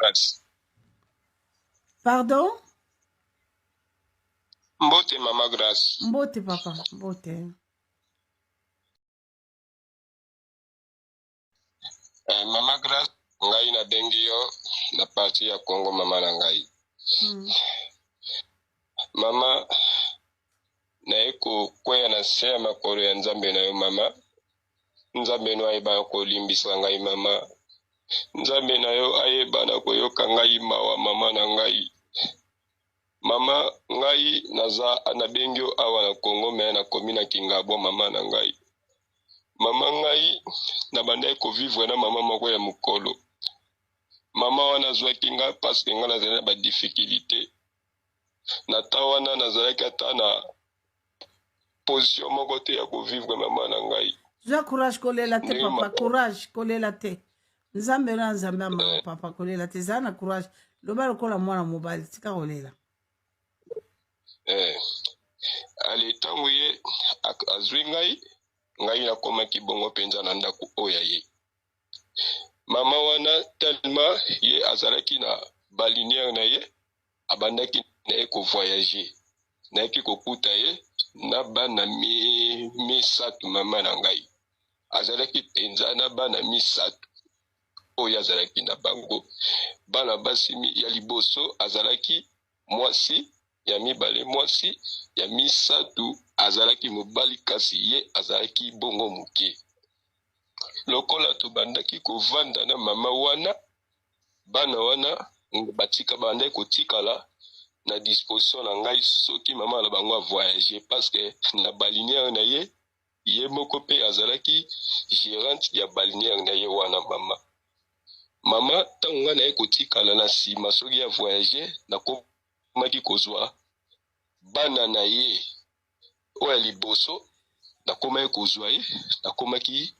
Grace. Pardon? Mbote Mama Grace. Mbote papa, mbote. Mama Grace, ngai na bengi yo na parti ya Congo mama na ngai. Mama, na eko kwea na se makolo ya Nzambe na yo mama. Nzambe no ayeba kolimbisa ngai mama. Nzambe na yo ayeba na koyoka ngai mawa mama na ngai. Mama, ngai naza na bengi yo awa na Congo me na komi na Kingabwa mama na ngai. Mama ngai na bandai ko vivre na mama moko ya mukolo. Mama wana zwaki nga parce que nga nazala ba difficulté. Na ta wana nazalaki ata na position moko te ya ko vivre mama na ngai. Zwa courage kolela te papa, courage kolela te. Nzambe na nzambe ama papa kolela te, zana courage. Loba lokola mwana mobali tika kolela. Ali tangu ye azwi ngai nakomaki bongo penza na ndako oya ye. Mama wana tellement ye azalaki na balinière na ye abandaki na ye ko voyager. Na yaki kokuta ye na bana misatu mama na ngai. Azalaki penza na bana misatu oyo azalaki na bango. Bana basi ya liboso azalaki mwasi ya mibale mwasi ya misatu azalaki mobali kasi ye azalaki bongo muke. Lokola tobandaki kovanda na mama wana, bana wana batika bandai kotikala na disposition na ngai soki mama na bango a voyager parce que na balinière na ye ye moko pe azalaki gérante ya balinière na ye wana mama. Mama tango nga na ye kotikala na sima soki ya voyager nakomaki kozwa bana na ye oya liboso nakomaki kozwa ye nakomaki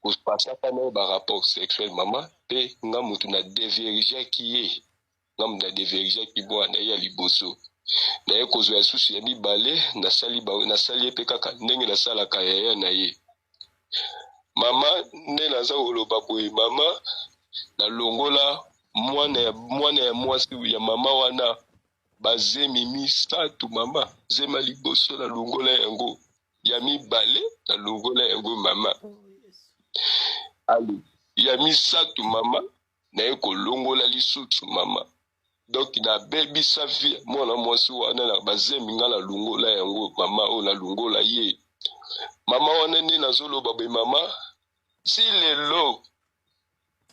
kopasaka na ba rapport sexuel mama pe nga mutu na dévergeaki ye nga mutu na dévergeaki bwana ye ya liboso na ye kozwa ya susu ya mibale nasali ye pe kaka ndenge nasalaka yaya na ye. Mama nde naza koloba boye mama nalongola mwana ya mwasi ya mama wana bazemi misatu mama zema liboso na longola yango ya mibale na longola yango mama. Ali ya misatu mama na ye kolongola lisusu mama. Donc na baby sa vie mwana mwasi wana na bazemi nga na longola yango mama o na longola ye. Mama wana nde nazoloba boye mama si lelo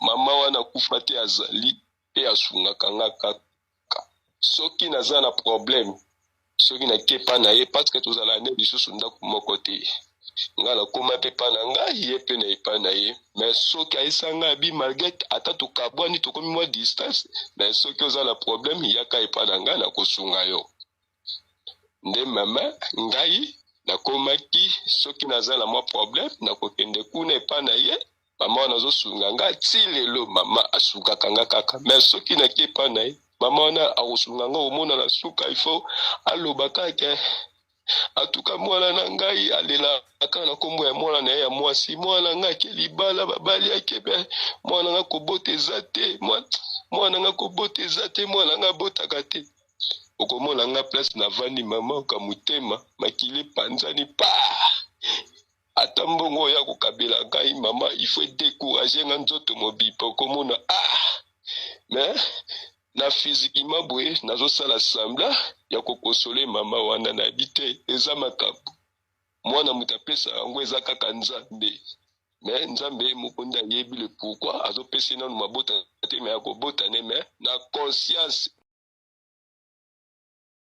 mama wana kufa te azali pe asungaka nga kaka. Soki naza na problème soki na kepa na ye parce que tozala ne lisusu ndako moko te nga na koma pe pa na ngai ye pe na epa na ye mais soki aisa nga bi malgré ata tokabwani tokomi mwa distance mais soki oza na problème yaka epa na nga na kosunga yo. Nde mama ngai nakomaki soki naza na mwa problème na kokende kuna epa na ye mama wana azosunga nga ti lelo mama asungaka nga kaka mais soki nakepa na ye mama wana akosunga nga omona na suka ifo aloba kaka atuka mwana na ngai alela aka na kombo ya mwana na ye ya mwasi mwana nga ke libala babali yake be mwana nga koboteza te mwana nga koboteza te mwana nga botaka te. Okomona nga place na vandi mama okamutema makili panzani pa ata mbongo ya kokabela ngai mama il faut décourager nga nzoto mobipa okomona mais na physiquement boye nazosala sambla ya kokosole mama wana na bite eza makambo mwana mutu apesa yango eza kaka Nzambe mais Nzambe mokonda yebi le pourquoi azopesa nanu mabota te me ya kobota ne mais na conscience